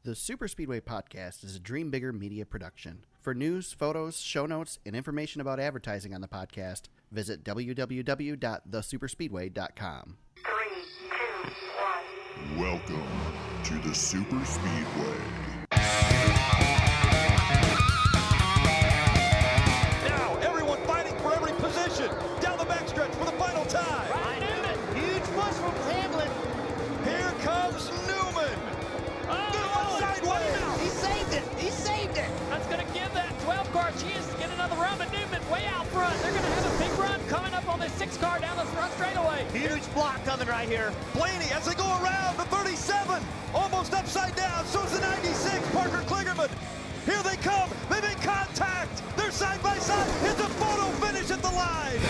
The Super Speedway Podcast is a Dream Bigger media production. For news, photos, show notes, and information about advertising on the podcast, visit www.thesuperspeedway.com. 3, 2, 1. Welcome to the Super Speedway. Now, everyone fighting for every position. Down the backstretch for the final time. Ryan Newman, huge push from Hamlin. Here comes Newman. Newman sideways. He saved it. He saved it. That's going to give that 12 car a chance to get another run, but Newman way out front. They're going to have a big run coming up on this 6 car down the front straightaway. Huge block coming right here. Blaney as they go around the 37. Almost upside down. So is the 96. Parker Kligerman. Here they come. They make contact. They're side by side. It's a photo finish at the line.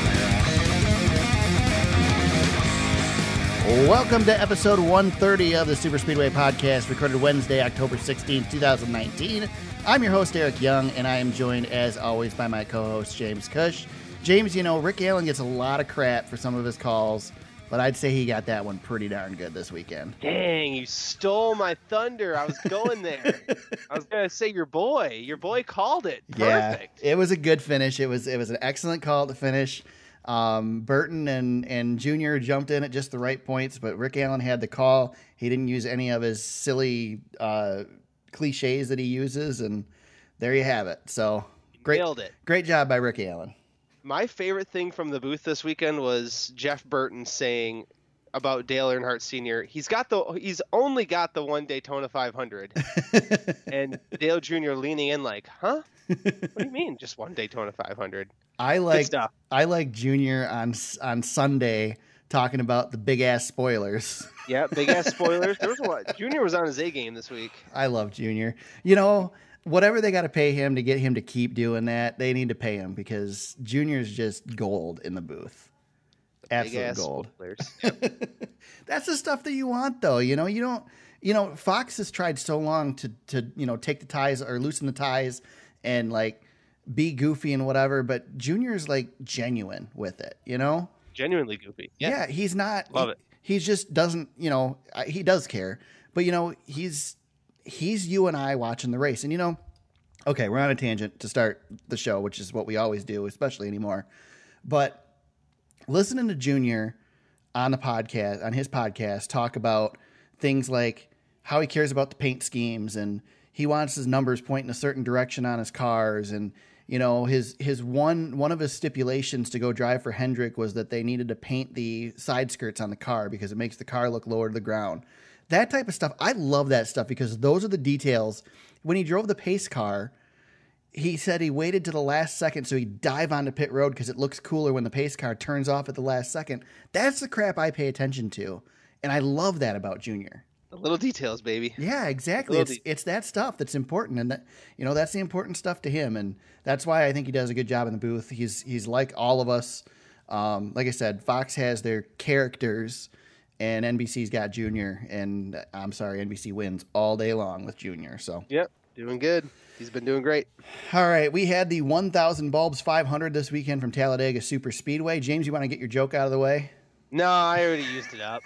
Welcome to episode 130 of the Super Speedway Podcast, recorded Wednesday, October 16th, 2019. I'm your host, Eric Young, and I am joined, as always, by my co-host, James Cush. James, you know, Rick Allen gets a lot of crap for some of his calls, but I'd say he got that one pretty darn good this weekend. Dang, you stole my thunder. I was going there. I was going to say your boy called it. Perfect. Yeah, it was a good finish. It was an excellent call to finish. Burton and Junior jumped in at just the right points, but Rick Allen had the call. He didn't use any of his silly cliches that he uses, and there you have it. So Nailed it. Great job by Rick Allen. My favorite thing from the booth this weekend was Jeff Burton saying about Dale Earnhardt Sr. He's only got the one Daytona 500, and Dale Jr. leaning in like, huh? What do you mean, just one Daytona 500? I like Junior on Sunday talking about the big ass spoilers. Yeah, big ass spoilers. There was a lot. Junior was on his A game this week. I love Junior. You know, whatever they got to pay him to get him to keep doing that, they need to pay him because Junior's just gold in the booth. Absolute gold. Yep. That's the stuff that you want, though. You know, you don't. You know, Fox has tried so long to take the ties or loosen the ties and like be goofy and whatever, but Junior's like genuine with it. You know, genuinely goofy. Yeah, he's not. Love it. He just doesn't. You know, he does care, but you know, he's you and I watching the race, and you know, okay, we're on a tangent to start the show, which is what we always do, especially anymore, but. Listening to Junior on his podcast, talk about things like how he cares about the paint schemes and he wants his numbers pointing a certain direction on his cars. And, you know, his one of his stipulations to go drive for Hendrick was that they needed to paint the side skirts on the car because it makes the car look lower to the ground. That type of stuff. I love that stuff because those are the details. When he drove the pace car, he said he waited to the last second so he'd dive onto pit road because it looks cooler when the pace car turns off at the last second. That's the crap I pay attention to, and I love that about Junior. The little details, baby. Yeah, exactly. It's that stuff that's important, and that that's the important stuff to him, and that's why I think he does a good job in the booth. He's like all of us. Like I said, Fox has their characters, and NBC's got Junior, and I'm sorry, NBC wins all day long with Junior. So yep, doing good. He's been doing great. All right, we had the 1,000 bulbs 500 this weekend from Talladega Super Speedway. James, you want to get your joke out of the way? No, I already used it up.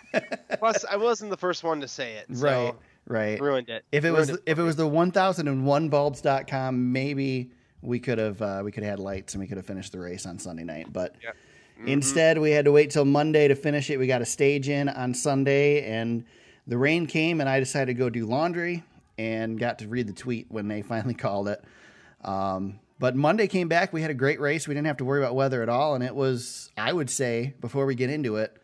Plus, I wasn't the first one to say it. So right. Ruined it. If it was the 1001bulbs.com, maybe we could have had lights and we could have finished the race on Sunday night. But instead, we had to wait till Monday to finish it. We got a stage in on Sunday, and the rain came, and I decided to go do laundry. And got to read the tweet when they finally called it. But Monday came back. We had a great race. We didn't have to worry about weather at all. And it was, I would say, before we get into it,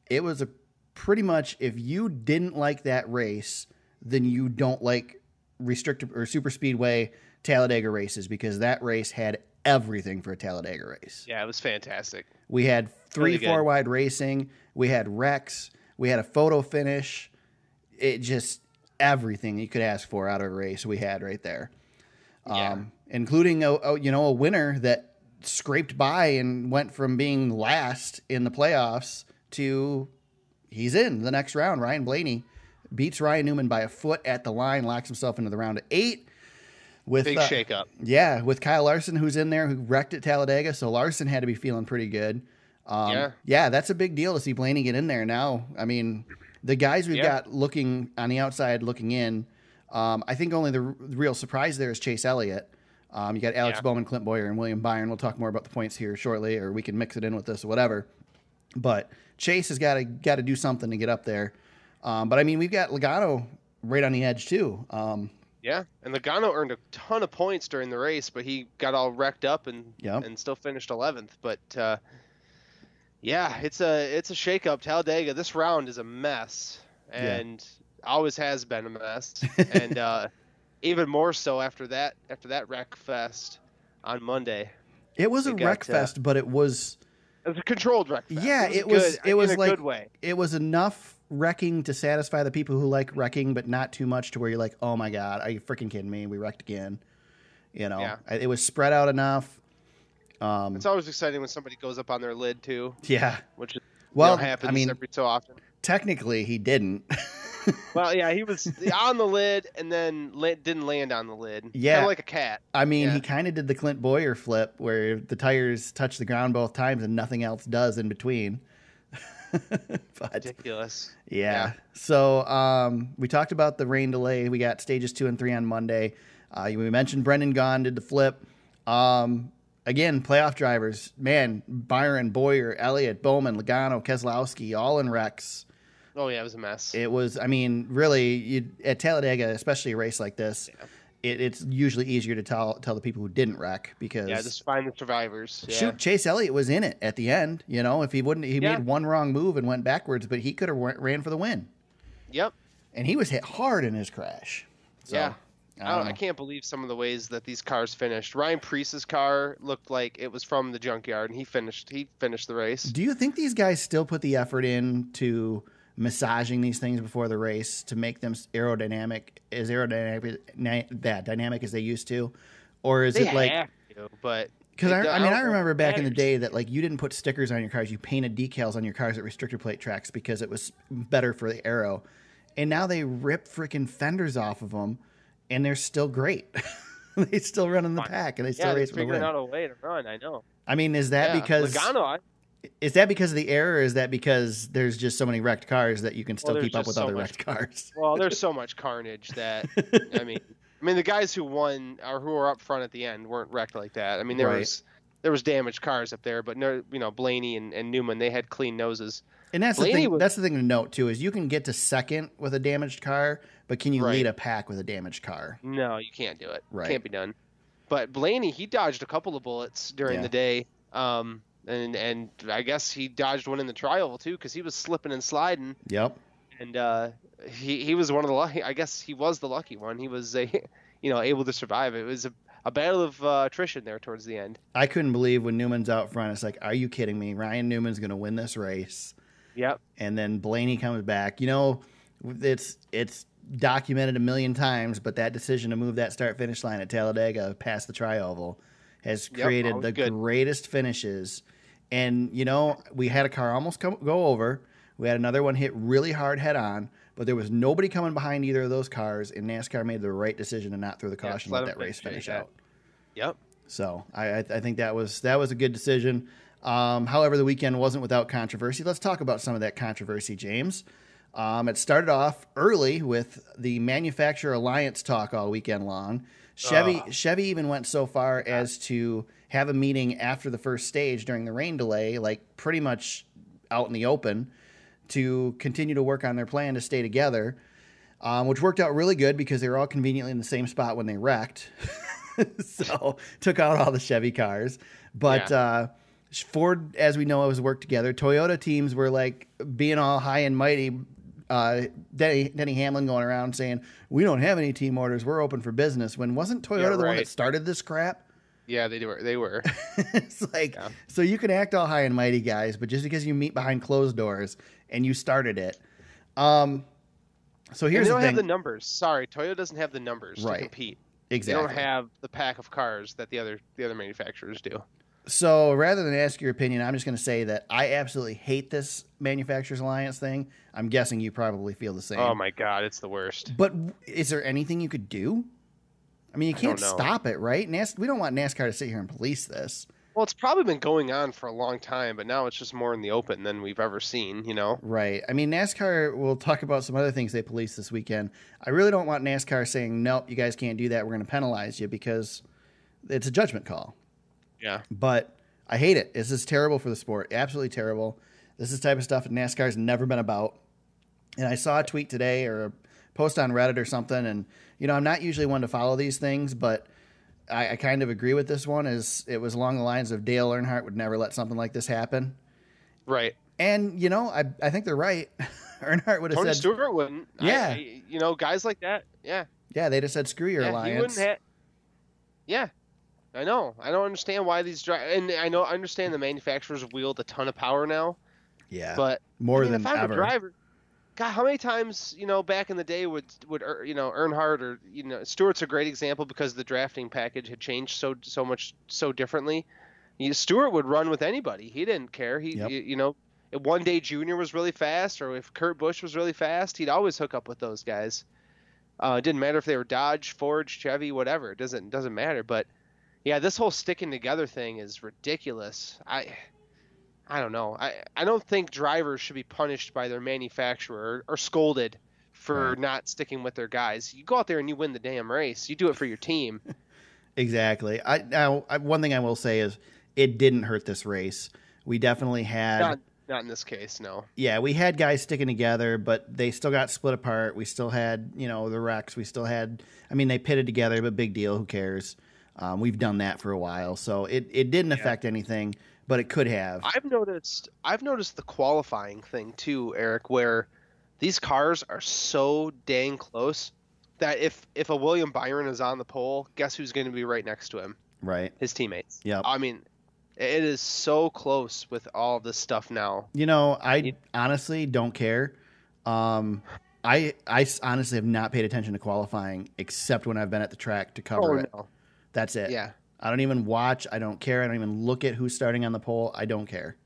it was a pretty much, if you didn't like that race, then you don't like restricted or super speedway Talladega races because that race had everything for a Talladega race. Yeah, it was fantastic. We had Really 4 wide racing. We had wrecks. We had a photo finish. It just... everything you could ask for out of a race we had right there, including a winner that scraped by and went from being last in the playoffs to he's in the next round. Ryan Blaney beats Ryan Newman by a foot at the line, locks himself into the round of 8. With big shakeup. Yeah, with Kyle Larson, who's in there, who wrecked at Talladega, so Larson had to be feeling pretty good. Yeah, that's a big deal to see Blaney get in there now. I mean, the guys we've got looking on the outside, looking in, I think only the real surprise there is Chase Elliott. You got Alex Bowman, Clint Boyer, and William Byron. We'll talk more about the points here shortly, or we can mix it in with this or whatever. But Chase has got to do something to get up there. But I mean, we've got Logano right on the edge too. Yeah, and Logano earned a ton of points during the race, but he got all wrecked up and still finished 11th. But yeah, it's a shakeup. Talladega, this round is a mess, and always has been a mess, and even more so after that wreck fest on Monday. It was a wreck fest, but it was a controlled wreck fest. Yeah, it was in a like good way. It was enough wrecking to satisfy the people who like wrecking, but not too much to where you're like, oh my god, are you freaking kidding me? We wrecked again. You know, it was spread out enough. It's always exciting when somebody goes up on their lid too. Yeah, which happens every so often. Technically, he didn't. Well, yeah, he was on the lid and then didn't land on the lid. Yeah, kind of like a cat. I mean, he kind of did the Clint Boyer flip where the tires touch the ground both times and nothing else does in between. But, ridiculous. Yeah. So we talked about the rain delay. We got stages 2 and 3 on Monday. We mentioned Brendan Gaughan did the flip. Again, playoff drivers, man, Byron, Boyer, Elliott, Bowman, Logano, Keselowski, all in wrecks. Oh, yeah, it was a mess. It was, I mean, really, at Talladega, especially a race like this, it's usually easier to tell the people who didn't wreck because... Yeah, just find the survivors. Yeah. Shoot, Chase Elliott was in it at the end. You know, if he wouldn't, he made one wrong move and went backwards, but he could have ran for the win. Yep. And he was hit hard in his crash. So, yeah. I can't believe some of the ways that these cars finished. Ryan Preece's car looked like it was from the junkyard, and he finished the race. Do you think these guys still put the effort in to massaging these things before the race to make them dynamic as they used to, or is it like? Have to, but because I remember back in the day that like you didn't put stickers on your cars, you painted decals on your cars at restrictor plate tracks because it was better for the aero, and now they rip freaking fenders off of them, and they're still great. They still run in the pack, and they still race for the win. Figuring out a way to run. I know. I mean, is that because Logano? Is that because of the error, or is that because there's just so many wrecked cars that you can still keep up with other wrecked cars? Well, there's so much carnage that I mean the guys who won or who were up front at the end weren't wrecked like that. I mean, there was damaged cars up there, but Blaney and Newman, they had clean noses. And that's the thing. That's the thing to note too, is you can get to second with a damaged car, but can you lead a pack with a damaged car? No, you can't do it. Right. Can't be done. But Blaney, he dodged a couple of bullets during the day. And I guess he dodged one in the trial too because he was slipping and sliding. Yep. And he was one of the lucky. I guess he was the lucky one. He was able to survive. It was a battle of attrition there towards the end. I couldn't believe when Newman's out front. It's like, are you kidding me? Ryan Newman's going to win this race. Yep. And then Blaney comes back. You know, it's documented a million times, but that decision to move that start-finish line at Talladega past the tri-oval has created the greatest finishes. And, we had a car almost go over. We had another one hit really hard head-on, but there was nobody coming behind either of those cars, and NASCAR made the right decision to not throw the caution and let that race finish out. Yep. So I think that was a good decision. However, the weekend wasn't without controversy. Let's talk about some of that controversy, James. It started off early with the manufacturer alliance talk all weekend long. Chevy even went so far as to have a meeting after the first stage during the rain delay, like pretty much out in the open, to continue to work on their plan to stay together, which worked out really good because they were all conveniently in the same spot when they wrecked. So took out all the Chevy cars. But Ford, as we know, has worked together. Toyota teams were like being all high and mighty. Denny Hamlin going around saying, we don't have any team orders, we're open for business, when wasn't Toyota the one that started this crap? Yeah, they were. It's like, so you can act all high and mighty, guys, but just because you meet behind closed doors and you started it. So here's the thing. They don't have the numbers. Sorry, Toyota doesn't have the numbers to compete. Exactly. They don't have the pack of cars that the other manufacturers do. So rather than ask your opinion, I'm just going to say that I absolutely hate this manufacturers alliance thing. I'm guessing you probably feel the same. Oh my God, it's the worst. But is there anything you could do? I mean, you can't stop it, right? We don't want NASCAR to sit here and police this. Well, it's probably been going on for a long time, but now it's just more in the open than we've ever seen, you know? Right. I mean, NASCAR, we'll talk about some other things they police this weekend. I really don't want NASCAR saying, nope, you guys can't do that. We're going to penalize you, because it's a judgment call. Yeah. But I hate it. This is terrible for the sport. Absolutely terrible. This is the type of stuff that NASCAR's never been about. And I saw a tweet today or a post on Reddit or something. And, I'm not usually one to follow these things, but I kind of agree with this one. It was along the lines of Dale Earnhardt would never let something like this happen. Right. And, I think they're right. Earnhart would have Tony said... Stewart wouldn't. Yeah. Guys like that, yeah. Yeah, they'd have said, screw your alliance. Yeah. I know. I don't understand why these and I understand the manufacturers wield a ton of power now. Yeah. But more than if I'm ever. A driver, God, how many times, back in the day would Earnhardt or, Stewart's a great example because the drafting package had changed so much so differently. Stewart would run with anybody. He didn't care. If One Day Junior was really fast, or if Kurt Busch was really fast, he'd always hook up with those guys. It didn't matter if they were Dodge, Ford, Chevy, whatever. It doesn't matter. But yeah, this whole sticking together thing is ridiculous. I don't know. I don't think drivers should be punished by their manufacturer or scolded for not sticking with their guys. You go out there and you win the damn race. You do it for your team. Exactly. One thing I will say is it didn't hurt this race. We definitely had... Not in this case, no. Yeah, we had guys sticking together, but they still got split apart. We still had, the wrecks. We still had... they pitted together, but big deal. Who cares? We've done that for a while. So it didn't affect anything, but it could have. I've noticed the qualifying thing too, Eric, where these cars are so dang close that if a William Byron is on the pole, guess who's going to be right next to him? Right. His teammates. Yep. It is so close with all this stuff now. I honestly don't care. I honestly have not paid attention to qualifying except when I've been at the track to cover it. No. That's it. Yeah. I don't even watch. I don't care. I don't even look at who's starting on the pole. I don't care.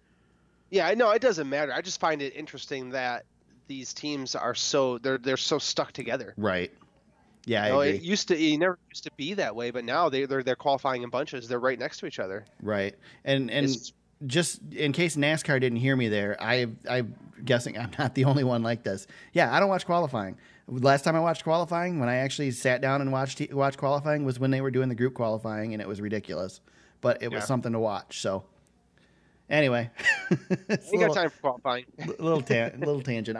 Yeah, I know it doesn't matter. I just find it interesting that these teams are they're so stuck together. Right. Yeah, I agree. It never used to be that way, but now they're qualifying in bunches. They're right next to each other. Right. And just in case NASCAR didn't hear me there, I'm guessing I'm not the only one like this. Yeah, I don't watch qualifying. Last time I watched qualifying, when I actually sat down and watched qualifying, was when they were doing the group qualifying, and it was ridiculous. But it was something to watch. So anyway, You got time for qualifying. little tangent.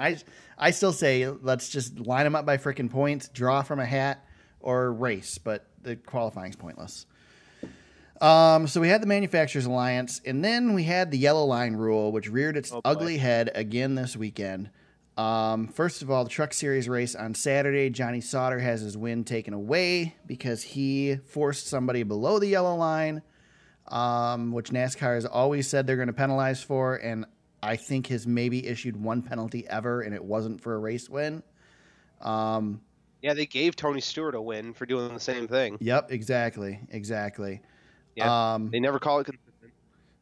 I still say let's just line them up by freaking points, draw from a hat, or race. But the qualifying's pointless. So we had the Manufacturers Alliance, and then we had the yellow line rule, which reared its ugly head again this weekend. First of all, the Truck Series race on Saturday, Johnny Sauter has his win taken away because he forced somebody below the yellow line, which NASCAR has always said they're going to penalize for, and I think has maybe issued one penalty ever, and it wasn't for a race win. Yeah, they gave Tony Stewart a win for doing the same thing. Yep, exactly. Yeah, they never call it consistent.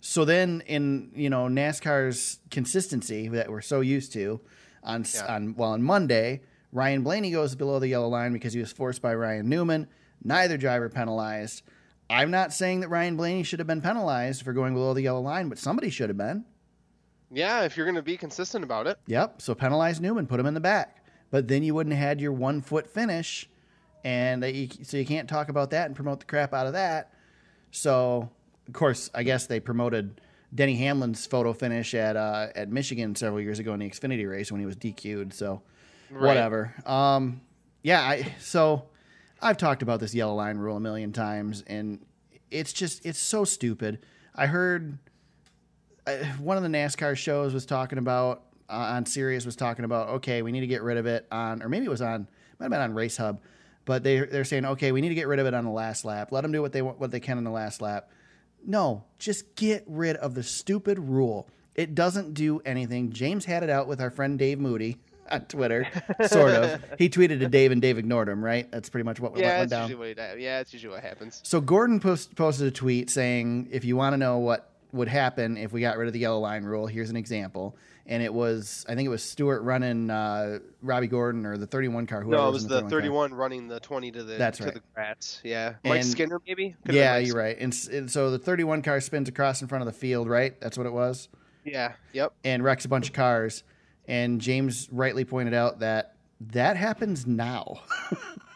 So then in, NASCAR's consistency that we're so used to on Monday, Ryan Blaney goes below the yellow line because he was forced by Ryan Newman. Neither driver penalized. I'm not saying that Ryan Blaney should have been penalized for going below the yellow line, but somebody should have been. Yeah, if you're going to be consistent about it. Yep. So penalize Newman, put him in the back. But then you wouldn't have had your 1 foot finish. And so you can't talk about that and promote the crap out of that. So, of course, I guess they promoted Denny Hamlin's photo finish at Michigan several years ago in the Xfinity race when he was DQ'd. So, whatever. So I've talked about this yellow line rule a million times, and it's so stupid. I heard one of the NASCAR shows was talking about, on Sirius was talking about, okay, we need to get rid of it on, or maybe it might have been on Race Hub, but they're saying, okay, we need to get rid of it on the last lap. Let them do what they can on the last lap. No, just get rid of the stupid rule. It doesn't do anything. James had it out with our friend Dave Moody on Twitter, sort of. He tweeted to Dave, and Dave ignored him, right? That's pretty much what went down. That's usually what happens. So Gordon posted a tweet saying, if you want to know what would happen if we got rid of the yellow line rule, here's an example. and I think it was Stewart running Robbie Gordon or the 31 car. No, it was in the 31 31 running the 20 to the That's right. the grass. Yeah, Mike Skinner maybe. Yeah, you're right. And so the 31 car spins across in front of the field, right? That's what it was. Yeah. Yep. And wrecks a bunch of cars. And James rightly pointed out that happens now.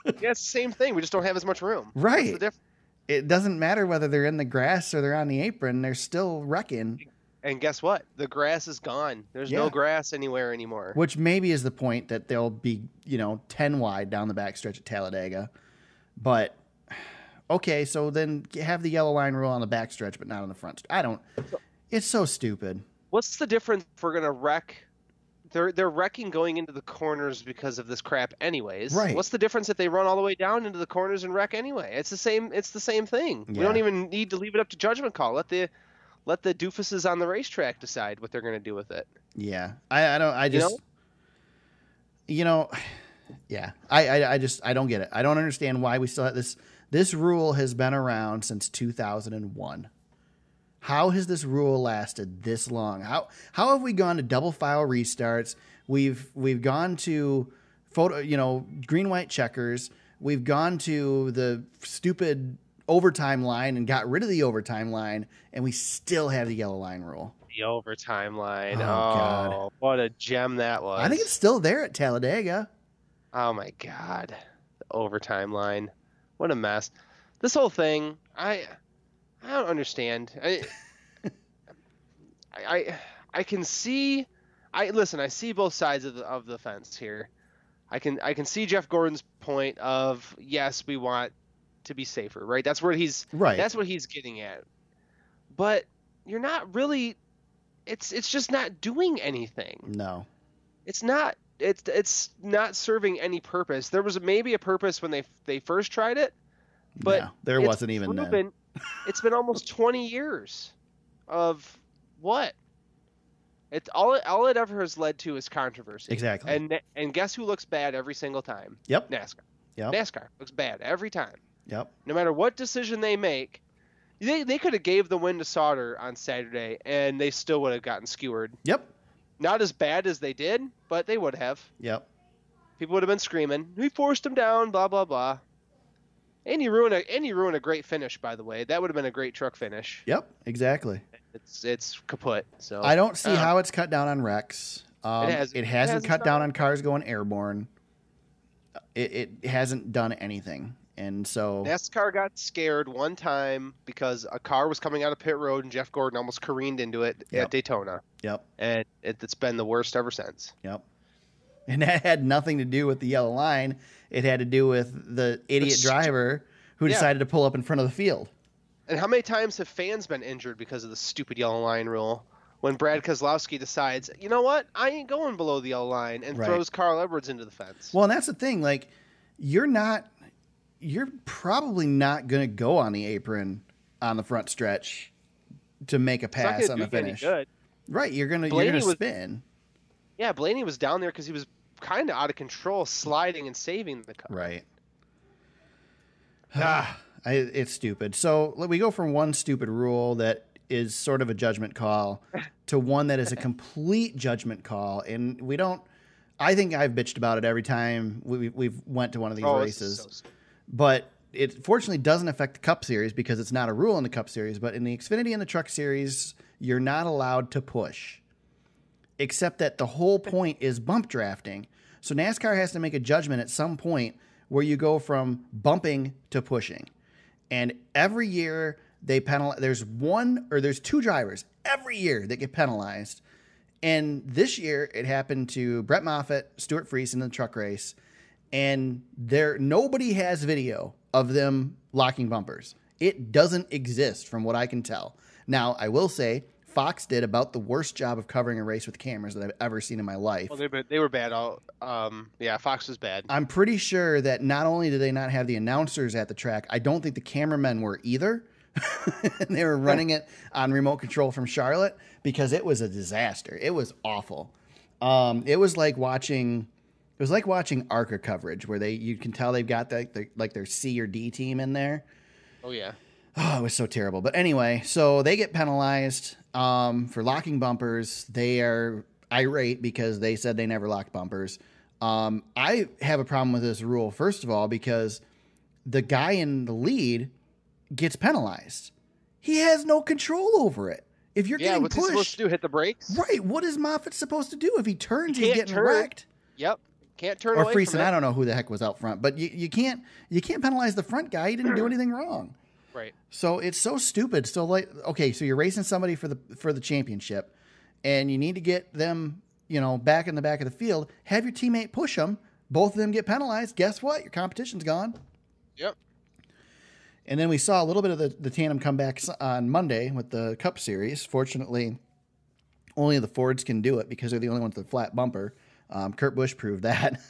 Yeah, it's the same thing. We just don't have as much room. Right. That's the difference. It doesn't matter whether they're in the grass or they're on the apron. They're still wrecking. And guess what? The grass is gone. There's no grass anywhere anymore. Which maybe is the point that they'll be, 10 wide down the backstretch at Talladega. But, okay, so then have the yellow line rule on the backstretch, but not on the front. It's so stupid. What's the difference if we're going to wreck? They're wrecking going into the corners because of this crap anyways. Right. What's the difference if they run all the way down into the corners and wreck anyway? It's the same thing. Yeah. We don't even need to leave it up to judgment call. Let the doofuses on the racetrack decide what they're going to do with it. Yeah. I don't get it. I don't understand why we still have this. This rule has been around since 2001. How has this rule lasted this long? How have we gone to double file restarts? We've gone to green white checkers. We've gone to the stupid overtime line and got rid of the overtime line, and we still have the yellow line rule. The overtime line. Oh, God. What a gem that was. I think it's still there at Talladega. Oh my God. The overtime line. What a mess. This whole thing, I don't understand. I can see I see both sides of the fence here. I can see Jeff Gordon's point of, yes, we want to be safer, right? That's what he's getting at. But you're not really it's just not doing anything. No. It's not serving any purpose. There was maybe a purpose when they first tried it, but no, there wasn't even then. It's been almost 20 years of what? All it ever has led to is controversy. Exactly. And guess who looks bad every single time? Yep. NASCAR. Yep. NASCAR looks bad every time. Yep. No matter what decision they make, they could have gave the win to Sauter on Saturday, and they still would have gotten skewered. Yep. Not as bad as they did, but they would have. Yep. People would have been screaming, "We forced him down," blah blah blah. And you ruin a great finish, by the way. That would have been a great truck finish. Yep. Exactly. It's kaput. So I don't see how it's cut down on wrecks. It hasn't cut down on cars going airborne. It hasn't done anything. And so NASCAR got scared one time because a car was coming out of pit road and Jeff Gordon almost careened into it at Daytona. Yep. And it's been the worst ever since. Yep. And that had nothing to do with the yellow line. It had to do with the idiot driver who decided to pull up in front of the field. And how many times have fans been injured because of the stupid yellow line rule? When Brad Keselowski decides, you know what, I ain't going below the yellow line, and throws Carl Edwards into the fence. Well, and that's the thing. Like, you're probably not going to go on the apron on the front stretch to make a pass on the finish. Good. Right, you're gonna spin. Yeah, Blaney was down there because he was kind of out of control, sliding and saving the car. Right. It's stupid. So we go from one stupid rule that is sort of a judgment call to one that is a complete judgment call, and we don't. I think I've bitched about it every time we've went to one of these races, but it fortunately doesn't affect the Cup Series because it's not a rule in the Cup Series. But in the Xfinity and the Truck Series, you're not allowed to push, except that the whole point is bump drafting. So NASCAR has to make a judgment at some point where you go from bumping to pushing. And every year they penalize. There's two drivers every year that get penalized. And this year it happened to Brett Moffitt, Stuart Friesen in the truck race. And nobody has video of them locking bumpers. It doesn't exist from what I can tell. Now, I will say Fox did about the worst job of covering a race with cameras that I've ever seen in my life. Well, they were bad. Fox was bad. I'm pretty sure that not only did they not have the announcers at the track, I don't think the cameramen were either. They were running it on remote control from Charlotte because it was a disaster. It was awful. It was like watching ARCA coverage where you can tell they've got their C or D team in there. Oh yeah. Oh, it was so terrible. But anyway, so they get penalized for locking bumpers. I irate because they said they never locked bumpers. I have a problem with this rule, first of all, because the guy in the lead gets penalized. He has no control over it. If you're getting what's he supposed to do? Hit the brakes? Right. What is Moffitt supposed to do? If he turns, he's getting turn. wrecked. Yep. Can't turn Or away Friesen, from it. I don't know who the heck was out front, but you can't penalize the front guy. He didn't do anything wrong. Right. So it's so stupid. So like, okay, so you're racing somebody for the championship, and you need to get them, back in the back of the field. Have your teammate push them. Both of them get penalized. Guess what? Your competition's gone. Yep. And then we saw a little bit of the tandem comebacks on Monday with the Cup Series. Fortunately, only the Fords can do it because they're the only ones with a flat bumper. Kurt Busch proved that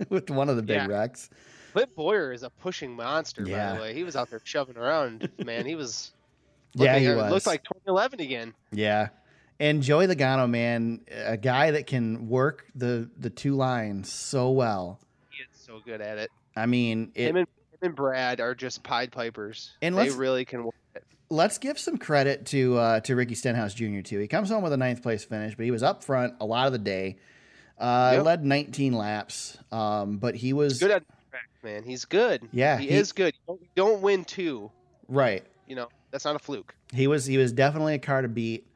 with one of the big wrecks. Clint Boyer is a pushing monster, Yeah. by the way. He was out there shoving around, man. He was. He It was. looked like 2011 again. Yeah. And Joey Logano, man, a guy that can work the two lines so well. He is so good at it. I mean, Him and Brad are just Pied Pipers. And they really can work it. let's give some credit to Ricky Stenhouse Jr. too. He comes home with a 9th place finish, but he was up front a lot of the day. Led 19 laps, but he was good at track, man. He's good. Yeah, he is good. You don't win 2. Right. That's not a fluke. He was definitely a car to beat.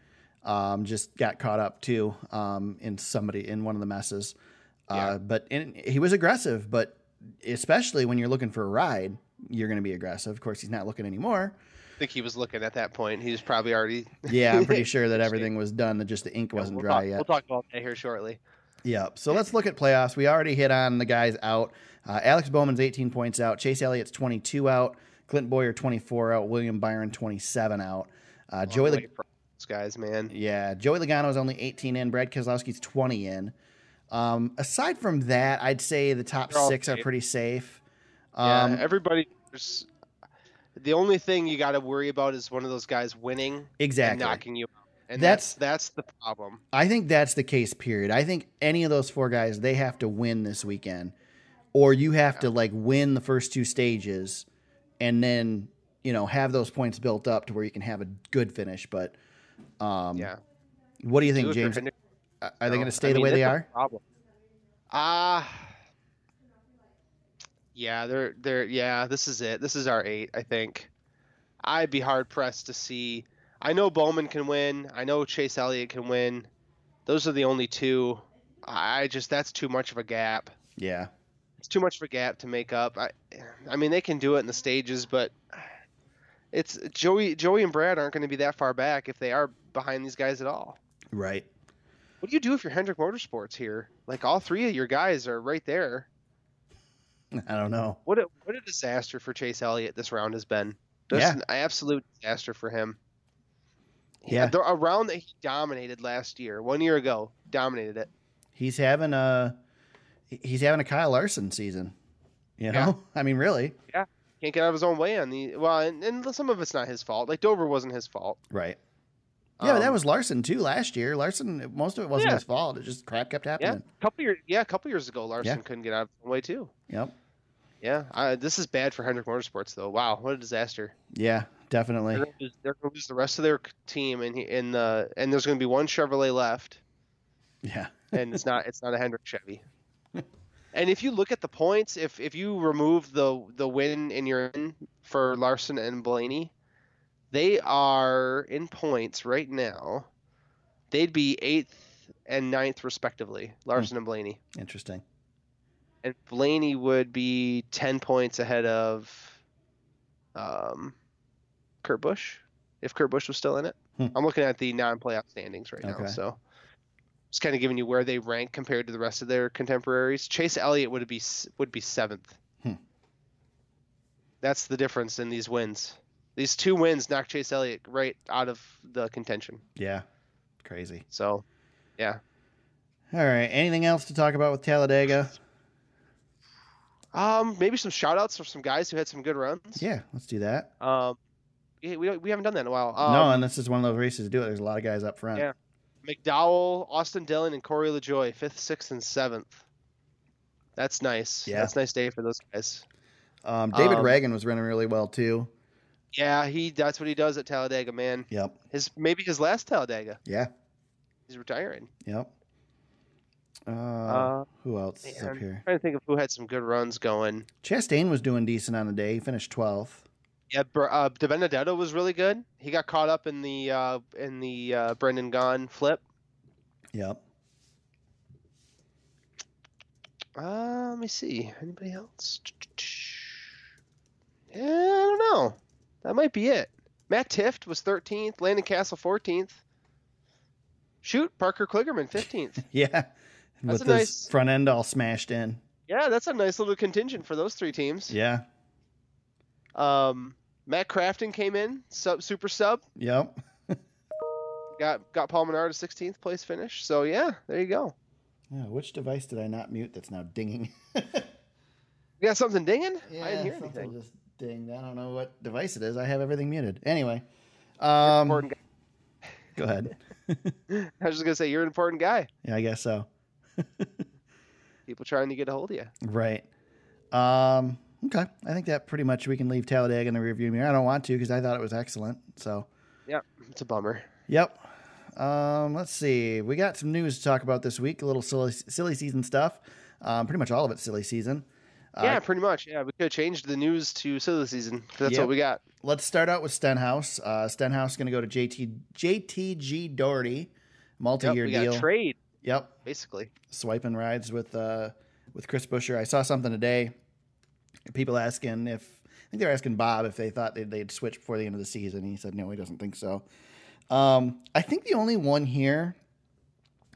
Just got caught up too in one of the messes. But he was aggressive, but especially when you're looking for a ride, you're going to be aggressive. Of course, he's not looking anymore. I think he was looking at that point. He was probably already. Yeah, I'm pretty sure that everything was done. That just the ink wasn't dry yet. We'll talk about that here shortly. Yeah. So let's look at playoffs. We already hit on the guys out. Alex Bowman's 18 points out. Chase Elliott's 22 out. Clint Boyer 24 out. William Byron 27 out. Joey those guys, man. Yeah, Joey Logano is only 18 in. Brad Keselowski's 20 in. Aside from that, I'd say the top 6 are pretty safe. Everybody. The only thing you got to worry about is one of those guys winning Exactly. and knocking you out. And that's the problem. I think that's the case, period. I think any of those 4 guys, they have to win this weekend. Or you have to win the first 2 stages and then, have those points built up to where you can have a good finish. But what do you think, James? Are they going to stay the way they are? Problem. This is it. This is our 8, I think. I'd be hard pressed to see. I know Bowman can win. I know Chase Elliott can win. Those are the only 2. That's too much of a gap. Yeah. It's too much of a gap to make up. I mean, they can do it in the stages, but it's Joey and Brad aren't going to be that far back if they are behind these guys at all. Right. What do you do if you're Hendrick Motorsports here? Like, all 3 of your guys are right there. I don't know. What a disaster for Chase Elliott this round has been. Just an absolute disaster for him. Yeah. The round that he dominated last year, 1 year ago, dominated it. He's having a Kyle Larson season. I mean, really. Yeah. Can't get out of his own way on and some of it's not his fault. Like, Dover wasn't his fault. Right. Yeah, but that was Larson too last year. Larson, most of it wasn't his fault. It just crap kept happening. A couple years ago, Larson couldn't get out of his own way too. Yep. Yeah. This is bad for Hendrick Motorsports though. Wow, what a disaster. Yeah, definitely. They're going to lose the rest of their team, and there's going to be one Chevrolet left. Yeah. And it's not a Hendrick Chevy. And if you look at the points, if you remove the win in your in for Larson and Blaney, they are in points right now. They'd be 8th and 9th respectively, Larson and Blaney. Interesting. And Blaney would be 10 points ahead of Kurt Busch, if Kurt Busch was still in it. I'm looking at the non-playoff standings right now, so just kind of giving you where they rank compared to the rest of their contemporaries. Chase Elliott would be 7th. That's the difference in these wins. These 2 wins knock Chase Elliott right out of the contention. Yeah, crazy. So, yeah. All right. Anything else to talk about with Talladega? Maybe some shout-outs for some guys who had some good runs. Yeah, let's do that. We haven't done that in a while. No, and this is one of those races to do it. There's a lot of guys up front. Yeah. McDowell, Austin Dillon, and Corey LaJoie, 5th, 6th, and 7th. That's nice. Yeah. That's a nice day for those guys. David Reagan was running really well, too. Yeah, that's what he does at Talladega, man. Yep. Maybe his last Talladega. Yeah. He's retiring. Yep. Who else is up I'm here? trying to think of who had some good runs going. Chastain was doing decent on the day. He finished 12th. Yeah, De Benedetto was really good. He got caught up in the Brendan Gaughan flip. Yep. Let me see. Anybody else? Yeah, I don't know. That might be it. Matt Tifft was 13th. Landon Castle 14th. Shoot, Parker Kligerman 15th. Yeah. That's With a his nice- front end all smashed in. Yeah, that's a nice little contingent for those three teams. Yeah. Matt Crafton came in, super sub. Yep. Got Paul Menard a 16th place finish. So yeah, there you go. Yeah, which device did I not mute that's now dinging? You got something dinging? Yeah, I didn't hear something anything. just dinged. I don't know what device it is. I have everything muted. Anyway. You're an important Go ahead. guy. I was just gonna say you're an important guy. Yeah, I guess so. People trying to get a hold of you. Right. Okay. I think that pretty much we can leave Talladega in the rearview mirror. I don't want to because I thought it was excellent. So, Yeah, it's a bummer. yep. Let's see. We got some news to talk about this week. A little silly season stuff. Pretty much all of it silly season. Yeah, pretty much. Yeah, we could have changed the news to silly season. That's Yep. what we got. Let's start out with Stenhouse. Stenhouse is going to go to JTG Doherty, Yep, multi-year we got deal. a trade, Yep. basically. Swiping rides with Chris Buescher. I saw something today. People asking I think they were asking Bob if they thought they'd switch before the end of the season. He said no, he doesn't think so. I think the only one here,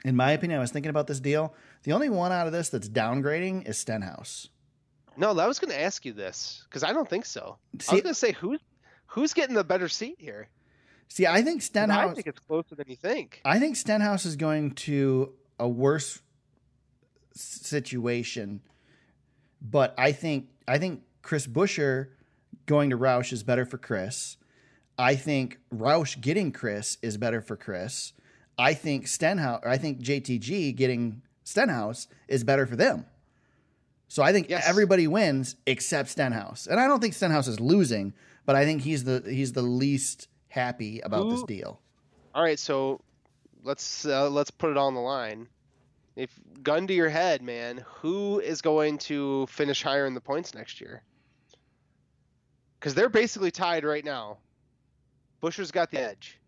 in my opinion, I was thinking about this deal. The only one out of this that's downgrading is Stenhouse. No, I was going to ask you this because I don't think so. I See- was going to say who's getting the better seat here. See, I think 'Cause Stenhouse. I think it's closer than you think. I think Stenhouse is going to a worse situation, but I think Chris Buescher going to Roush is better for Chris. I think Roush getting Chris is better for Chris. I think JTG getting Stenhouse is better for them. So I think Yes. everybody wins except Stenhouse, and I don't think Stenhouse is losing, but I think he's the least happy about this Who- deal. All right, so let's put it on the line. If gun to your head, man, who is going to finish higher in the points next year? Because they're basically tied right now. Busher's got the edge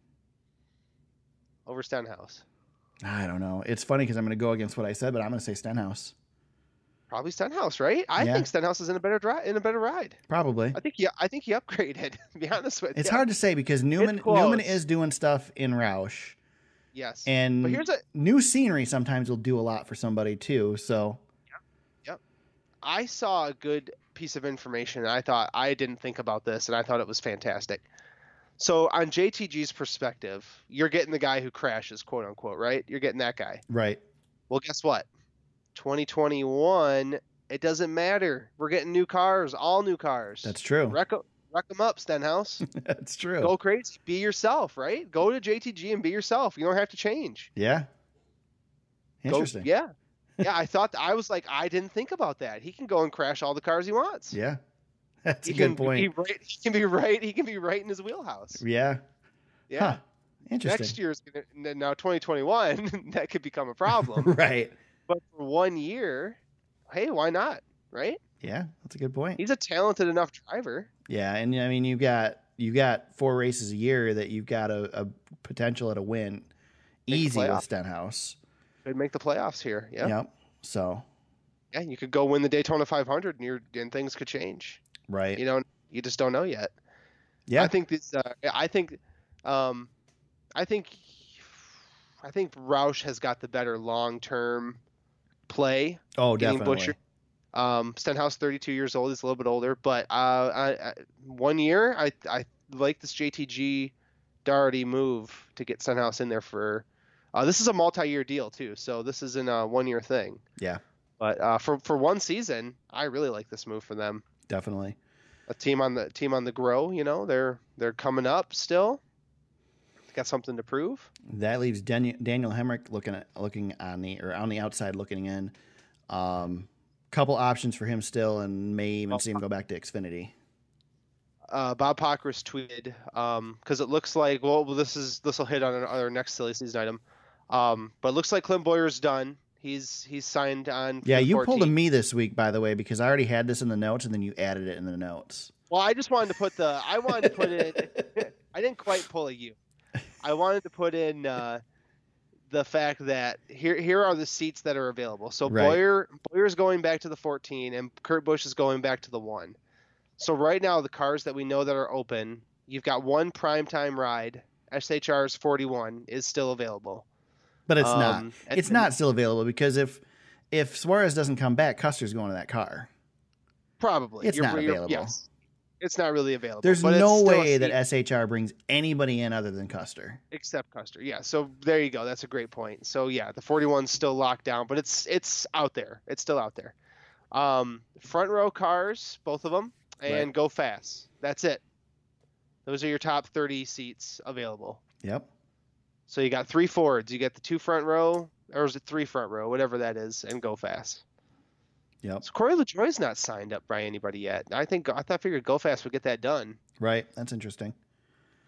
over Stenhouse. I don't know. It's funny because I'm going to go against what I said, but I'm going to say Stenhouse. Probably Stenhouse, right? I Yeah. think Stenhouse is in a better ride. Probably. I think he upgraded. To be honest with you, It's hard to say because Newman close. is doing stuff in Roush, Yes, and but here's a new scenery sometimes will do a lot for somebody too. So I saw a good piece of information, and I didn't think about this, and I thought it was fantastic. So on JTG's perspective, you're getting the guy who crashes, quote unquote, right? You're getting that guy. right, Well, guess what? 2021, it doesn't matter. We're getting new cars, all new cars. that's true. Wreck them up, Stenhouse. That's true. Go crazy. Be yourself, right? Go to JTG and be yourself. You don't have to change. Yeah. Interesting. Yeah. Yeah, I was like, I didn't think about that. He can go and crash all the cars he wants. Yeah. That's a He good can point. He can be right. He can be right in his wheelhouse. Yeah. Yeah. Huh. Interesting. Next year's now 2021. That could become a problem. Right. But for 1 year, hey, why not? Right? Yeah, that's a good point. He's a talented enough driver. Yeah, and I mean you got 4 races a year that you've got a potential at a win the easy with playoff. Stenhouse. Could make the playoffs here. Yeah. Yep. So Yeah. You could go win the Daytona 500, and things could change. right. You just don't know yet. Yeah. I think this. I think Roush has got the better long-term play. Oh, getting definitely. Buescher. Stenhouse, 32 years old. He's a little bit older, but 1 year, I like this JTG Doherty move to get Stenhouse in there for. This is a multi-year deal too, so this isn't a 1 year thing. Yeah, But for one season, I really like this move for them. definitely. A team on the grow, they're coming up still. Got something to prove. That leaves Daniel Hemrick looking on the outside looking in. Couple options for him still, and may even see him go back to Xfinity. Bob Pockris tweeted because it looks like this will hit on our next silly season item, but it looks like Clint Boyer's done. He's signed on. For Yeah, the you pulled a 14. me this week, by the way, because I already had this in the notes, and then you added it in the notes. Well, I just wanted to put the. I wanted to put in. I didn't quite pull a you. I wanted to put in the fact that here are the seats that are available. So Right. Boyer's going back to the 14, and Kurt Busch is going back to the 1. So right now, the cars that we know that are open, you've got one primetime ride. SHR's 41 is still available. But it's not. and It's then- not still available because if Suarez doesn't come back, Custer's going to that car. Probably. It's not available. Yes. It's not really available. There's but it's no still a way that seat. SHR brings anybody in other than Custer. Except Custer. Yeah. So there you go. That's a great point. So yeah, the 41's still locked down, but it's out there. It's still out there. Front row cars, both of them, and Right. go fast. That's it. Those are your top 30 seats available. Yep. So you got 3 Fords, you got the 2 front row, or is it 3 front row, whatever that is, and go fast. Yep. So Corey LaJoie's not signed up by anybody yet. I figured Go Fast would get that done. Right. That's interesting.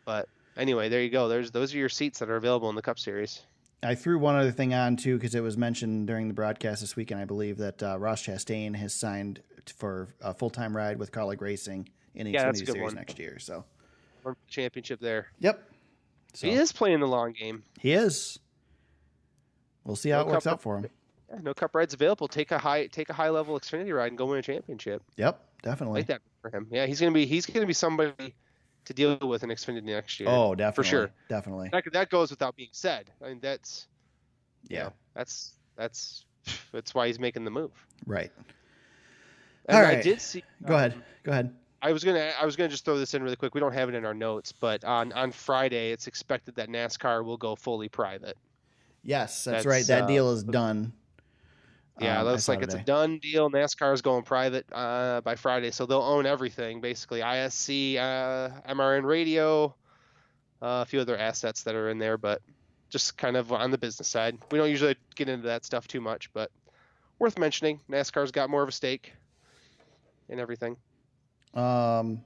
But anyway, there you go. Those are your seats that are available in the Cup Series. I threw one other thing on too because it was mentioned during the broadcast this weekend. I believe that Ross Chastain has signed for a full-time ride with Kaulig Racing in the Yeah, that's a Xfinity good Series one. next year. So, Championship there. yep. So He is playing the long game. He is. We'll see how it works out for him. Yeah, no Cup rides available. Take a high level Xfinity ride and go win a championship. Yep, I definitely. like that for him. Yeah, he's gonna be somebody to deal with in Xfinity next year. Oh, definitely. for sure. Definitely. That goes without being said. I mean, that's Yeah. that's why he's making the move. Right. And All I right. did see. Go ahead. Go ahead. I was gonna just throw this in really quick. We don't have it in our notes, but on Friday, it's expected that NASCAR will go fully private. Yes, that's That's, right. That deal is done. Yeah, I looks saw like it's a today. done deal. NASCAR is going private by Friday, so they'll own everything basically. ISC, MRN Radio, a few other assets that are in there, but just kind of on the business side. We don't usually get into that stuff too much, but worth mentioning. NASCAR's got more of a stake in everything. Lots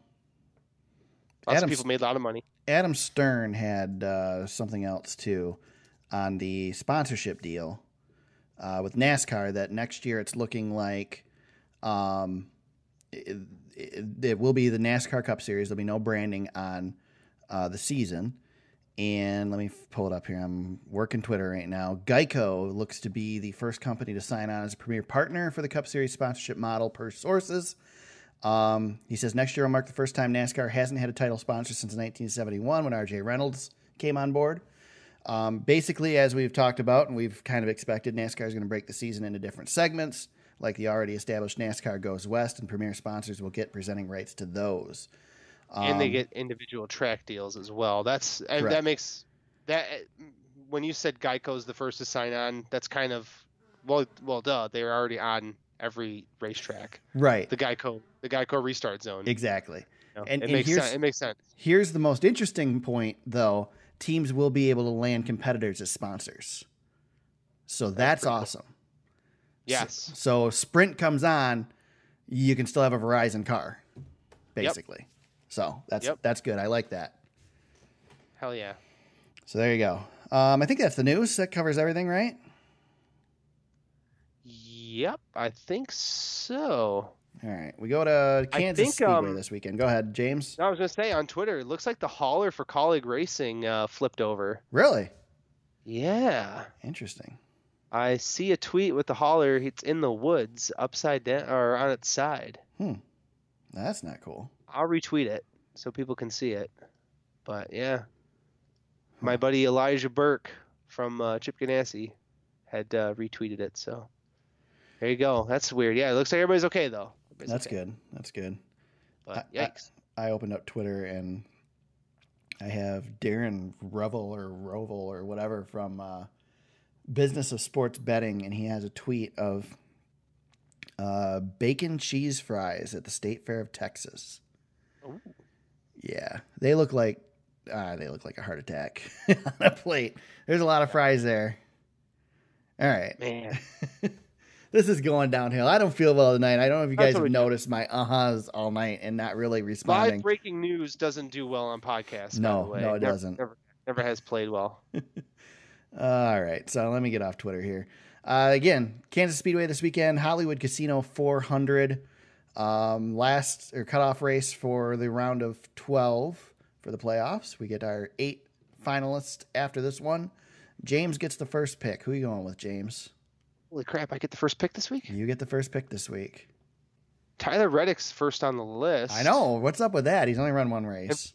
of people made a lot of money. Adam Stern had something else too on the sponsorship deal with NASCAR that next year it's looking like it will be the NASCAR Cup Series. There'll be no branding on the season. And let me pull it up here. I'm working Twitter right now. Geico looks to be the first company to sign on as a premier partner for the Cup Series sponsorship model per sources. He says next year will mark the first time NASCAR hasn't had a title sponsor since 1971 when RJ Reynolds came on board. Basically, as we've talked about and we've kind of expected, NASCAR is going to break the season into different segments. Like the already established NASCAR Goes West, and premier sponsors will get presenting rights to those. And they get individual track deals as well. That makes that when you said Geico's the first to sign on, that's kind of well, duh. They were already on every racetrack. Right. The Geico restart zone. Exactly. You know, And it makes here's, sense. It makes sense. Here's the most interesting point, though. Teams will be able to land competitors as sponsors. So that's awesome. Yes. So Sprint comes on, you can still have a Verizon car, basically. So that's good. I like that. Hell yeah. So there you go. I think that's the news. That covers everything, right? Yep, I think so. All right. We go to Kansas think, Speedway this weekend. Go ahead, James. I was gonna say on Twitter, it looks like the hauler for Kaulig Racing flipped over. Really? Yeah. Interesting. I see a tweet with the hauler. It's in the woods, upside down or on its side. That's not cool. I'll retweet it so people can see it. But yeah, my buddy Elijah Burke from Chip Ganassi had retweeted it. So there you go. That's weird. Yeah, it looks like everybody's okay though. That's good. That's good. But yikes. I opened up Twitter and I have Darren Revel or whatever from Business of Sports Betting, and he has a tweet of bacon cheese fries at the State Fair of Texas. Ooh. Yeah, they look like a heart attack on a plate. There's a lot of fries there. All right, Man. this is going downhill. I don't feel well tonight. I don't know if you That's guys what have we do. noticed my uh-huhs all night and not really responding. Live breaking news doesn't do well on podcasts. No, by the way. no, it doesn't. Never has played well. All right, so let me get off Twitter here. Again, Kansas Speedway this weekend, Hollywood Casino 400. Cutoff race for the round of 12 for the playoffs. We get our 8 finalists after this one. James gets the first pick. Who are you going with, James? Holy crap, I get the first pick this week? You get the first pick this week. Tyler Reddick's first on the list. I know. What's up with that? He's only run one race.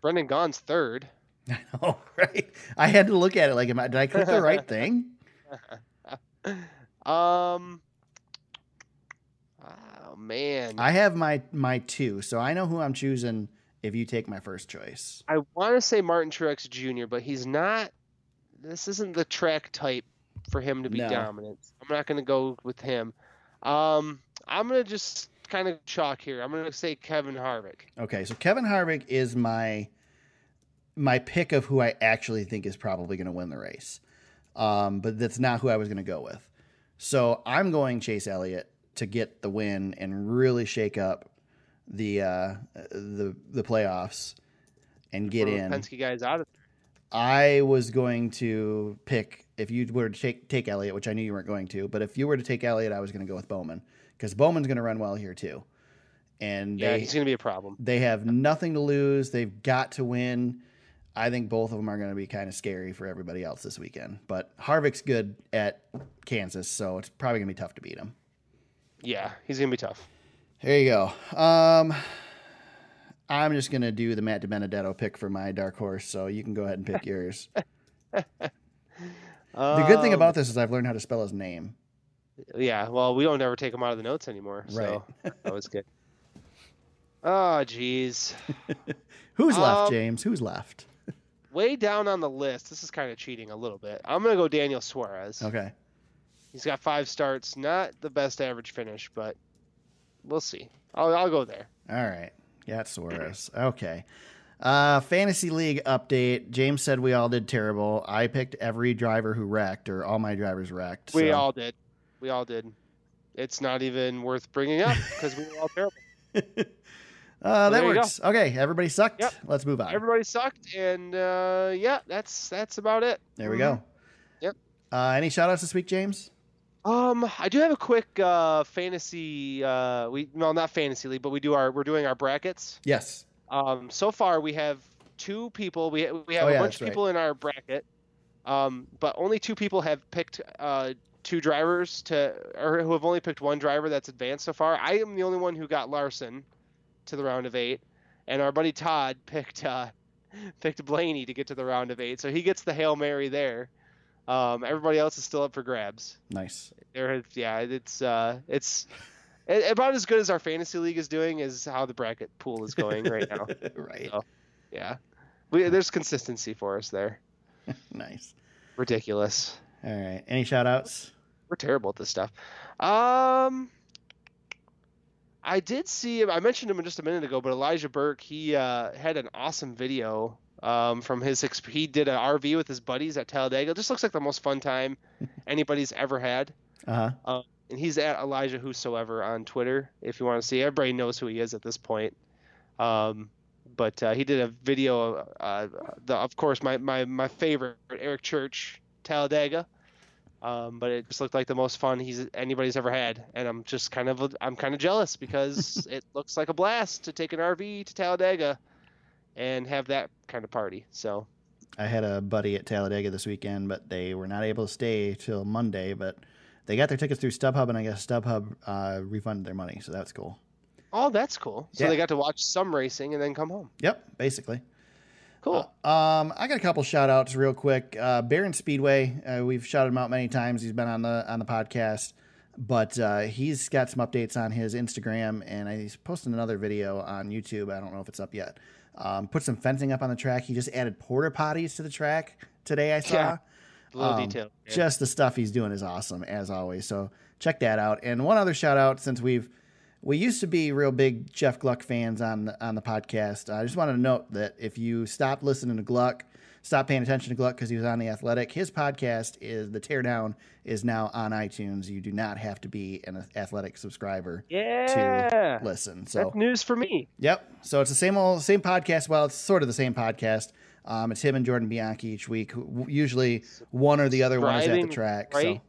Brendan Gaughan's third. I know, right? I had to look at it like, did I click the right thing? Oh man. I have my 2, so I know who I'm choosing if you take my first choice. I want to say Martin Truex Jr., but he's not. This isn't the track type for him to be dominant. I'm not going to go with him. I'm going to just kind of chalk here. I'm going to say Kevin Harvick. Okay, so Kevin Harvick is my pick of who I actually think is probably going to win the race. But that's not who I was going to go with. So I'm going Chase Elliott to get the win and really shake up the playoffs and get in. Penske guys out of there. I was going to pick, if you were to take Elliott, which I knew you weren't going to, but if you were to take Elliott, I was going to go with Bowman because Bowman's going to run well here too. And he's going to be a problem. They have nothing to lose. They've got to win. I think both of them are going to be kind of scary for everybody else this weekend. But Harvick's good at Kansas, so it's probably going to be tough to beat him. Yeah, he's going to be tough. Here you go. I'm just going to do the Matt DiBenedetto pick for my dark horse, so you can go ahead and pick yours. The good thing about this is I've learned how to spell his name. Yeah, well, we don't ever take him out of the notes anymore, so that was good. Oh, jeez. Who's left, James? Who's left? Way down on the list, this is kind of cheating a little bit. I'm going to go Daniel Suarez. Okay. He's got 5 starts. Not the best average finish, but we'll see. I'll go there. All right. Yeah, it's Suarez. Okay. Fantasy League update. James said we all did terrible. I picked every driver who wrecked, or all my drivers wrecked. We all did. It's not even worth bringing up because we were all terrible. That works. Okay, everybody sucked. Yep. Let's move on. Everybody sucked, and that's about it. There we go. Yep. Any shout-outs this week, James? I do have a quick fantasy. Not fantasy league, but we're doing our brackets. Yes. So far we have 2 people. We have a bunch of people in our bracket. But only 2 people have picked 2 drivers or who have only picked 1 driver that's advanced so far. I am the only one who got Larson to the round of 8, and our buddy Todd picked Blaney to get to the round of 8, so he gets the Hail Mary there. Everybody else is still up for grabs. Nice. It's about as good as our fantasy league is doing is how the bracket pool is going right now. Right. So, yeah. There's consistency for us there. Nice. Ridiculous. All right. Any shout outs? We're terrible at this stuff. I did see him. I mentioned him just a minute ago, but Elijah Burke, he had an awesome video from he did an RV with his buddies at Talladega. It just looks like the most fun time anybody's ever had. Uh-huh. And he's at Elijah Whosoever on Twitter, if you want to see. Everybody knows who he is at this point. But he did a video of course, my favorite, Eric Church, Talladega. But it just looked like the most fun anybody's ever had, and I'm kind of jealous because it looks like a blast to take an RV to Talladega and have that kind of party. So I had a buddy at Talladega this weekend, but they were not able to stay till Monday, but they got their tickets through StubHub, and I guess StubHub refunded their money, so that's cool. Oh, that's cool. So yeah. They got to watch some racing and then come home. Yep, basically. Cool. I got a couple shout outs real quick. Barron Speedway, we've shouted him out many times. He's been on the podcast, but he's got some updates on his Instagram, and he's posting another video on YouTube. I don't know if it's up yet. Put some fencing up on the track. He just added porta potties to the track today, I saw. Yeah. A little detail. Yeah. Just the stuff he's doing is awesome, as always. So check that out. And one other shout out, since we used to be real big Jeff Gluck fans on the podcast. I just wanted to note that if you stopped listening to Gluck, stopped paying attention to Gluck because he was on The Athletic, his podcast The Teardown is now on iTunes. You do not have to be an Athletic subscriber to listen. So that's news for me. Yep. So it's the same podcast. Well, it's sort of the same podcast. It's him and Jordan Bianchi each week. Usually one or the other one is at the track. Right so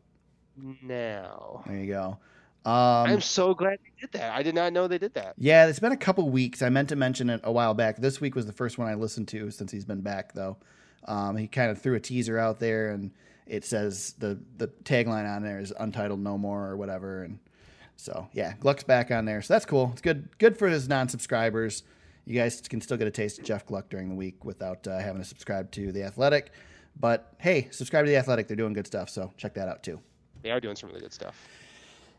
now. There you go. I'm so glad they did that. I did not know they did that. Yeah, it's been a couple weeks. I meant to mention it a while back. This week was the first one I listened to since he's been back, though. He kind of threw a teaser out there, and it says the tagline on there is "Untitled No More" or whatever. And so, yeah, Gluck's back on there, so that's cool. It's good for his non-subscribers. You guys can still get a taste of Jeff Gluck during the week without having to subscribe to The Athletic. But hey, subscribe to The Athletic. They're doing good stuff, so check that out too. They are doing some really good stuff.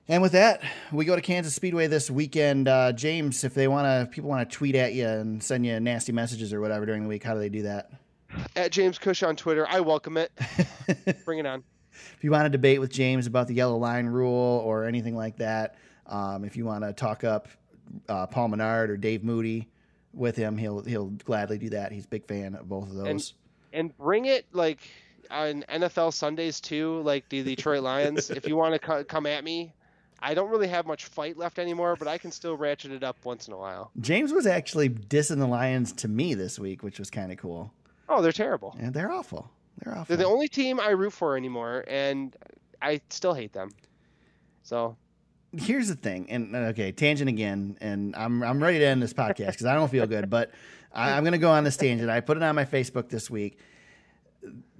And with that, we go to Kansas Speedway this weekend. James, if people want to tweet at you and send you nasty messages or whatever during the week, how do they do that? At James Cush on Twitter. I welcome it. Bring it on. If you want to debate with James about the yellow line rule or anything like that, if you want to talk up Paul Menard or Dave Moody with him, he'll gladly do that. He's a big fan of both of those. And bring it like on NFL Sundays too, like the Detroit Lions. If you want to come at me, I don't really have much fight left anymore, but I can still ratchet it up once in a while. James was actually dissing the Lions to me this week, which was kind of cool. Oh, they're terrible. And they're awful. They're the only team I root for anymore, and I still hate them. So here's the thing, and okay, tangent again, and I'm ready to end this podcast because I don't feel good, but I'm going to go on this tangent. I put it on my Facebook this week.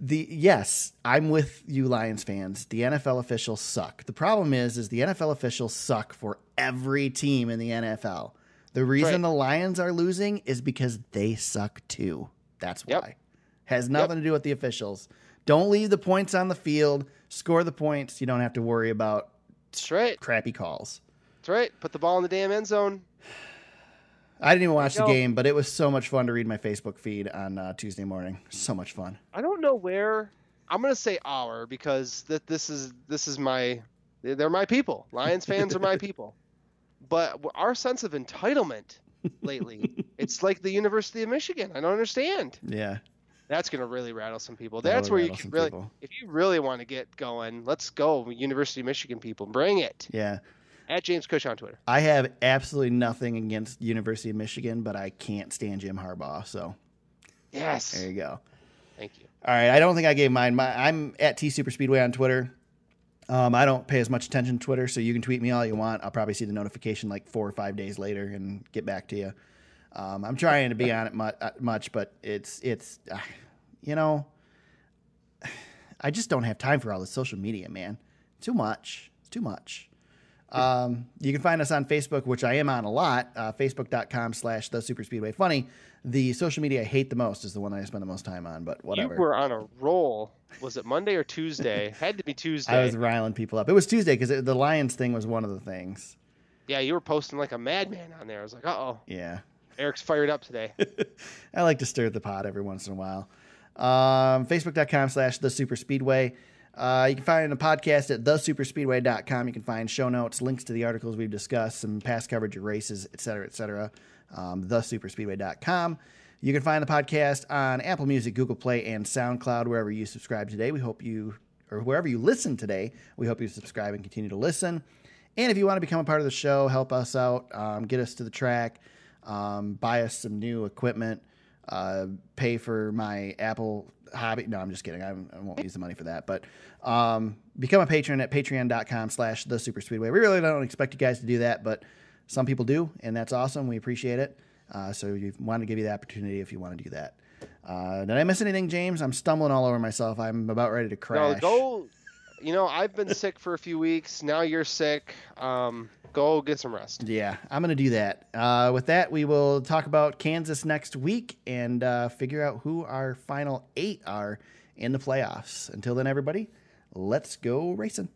Yes, I'm with you Lions fans. The NFL officials suck. The problem is the NFL officials suck for every team in the NFL. The reason the Lions are losing is because they suck too. That's why. Yep. Has nothing to do with the officials. Don't leave the points on the field. Score the points. You don't have to worry about crappy calls. That's right. Put the ball in the damn end zone. I didn't even watch the game, but it was so much fun to read my Facebook feed on Tuesday morning. So much fun. I don't know where. I'm going to say our because this is they're my people. Lions fans are my people. But our sense of entitlement lately, it's like the University of Michigan. I don't understand. Yeah. That's going to really rattle some people. That's where you can really, if you really want to get going, let's go University of Michigan people. Bring it. Yeah. At James Cush on Twitter. I have absolutely nothing against University of Michigan, but I can't stand Jim Harbaugh. So, yes, there you go. Thank you. All right, I don't think I gave mine. I'm at TSuperspeedway on Twitter. I don't pay as much attention to Twitter, so you can tweet me all you want. I'll probably see the notification like 4 or 5 days later and get back to you. I'm trying to be on it much, but it's I just don't have time for all this social media, man. Too much. It's too much. You can find us on Facebook, which I am on a lot, facebook.com/thesuperspeedwayfunny. The social media I hate the most is the one that I spend the most time on, but whatever. You were on a roll. Was it Monday or Tuesday? Had to be Tuesday. I was riling people up. It was Tuesday because the Lions thing was one of the things. Yeah, you were posting like a madman on there. I was like, uh-oh. Yeah. Eric's fired up today. I like to stir the pot every once in a while. Facebook.com/thesuperspeedway. You can find the podcast at thesuperspeedway.com. You can find show notes, links to the articles we've discussed, some past coverage of races, et cetera, et cetera. Thesuperspeedway.com. You can find the podcast on Apple Music, Google Play, and SoundCloud, wherever you subscribe today. Wherever you listen today, we hope you subscribe and continue to listen. And if you want to become a part of the show, help us out, get us to the track, buy us some new equipment, pay for my Apple hobby. No, I'm just kidding. I won't use the money for that. But become a patron at patreon.com/thesuperspeedway. We really don't expect you guys to do that, but some people do, and that's awesome. We appreciate it. So we want to give you the opportunity if you want to do that. Did I miss anything, James? I'm stumbling all over myself. I'm about ready to crash. No, go. I've been sick for a few weeks. Now you're sick. Go get some rest. Yeah, I'm going to do that. With that, we will talk about Kansas next week and figure out who our final 8 are in the playoffs. Until then, everybody, let's go racing.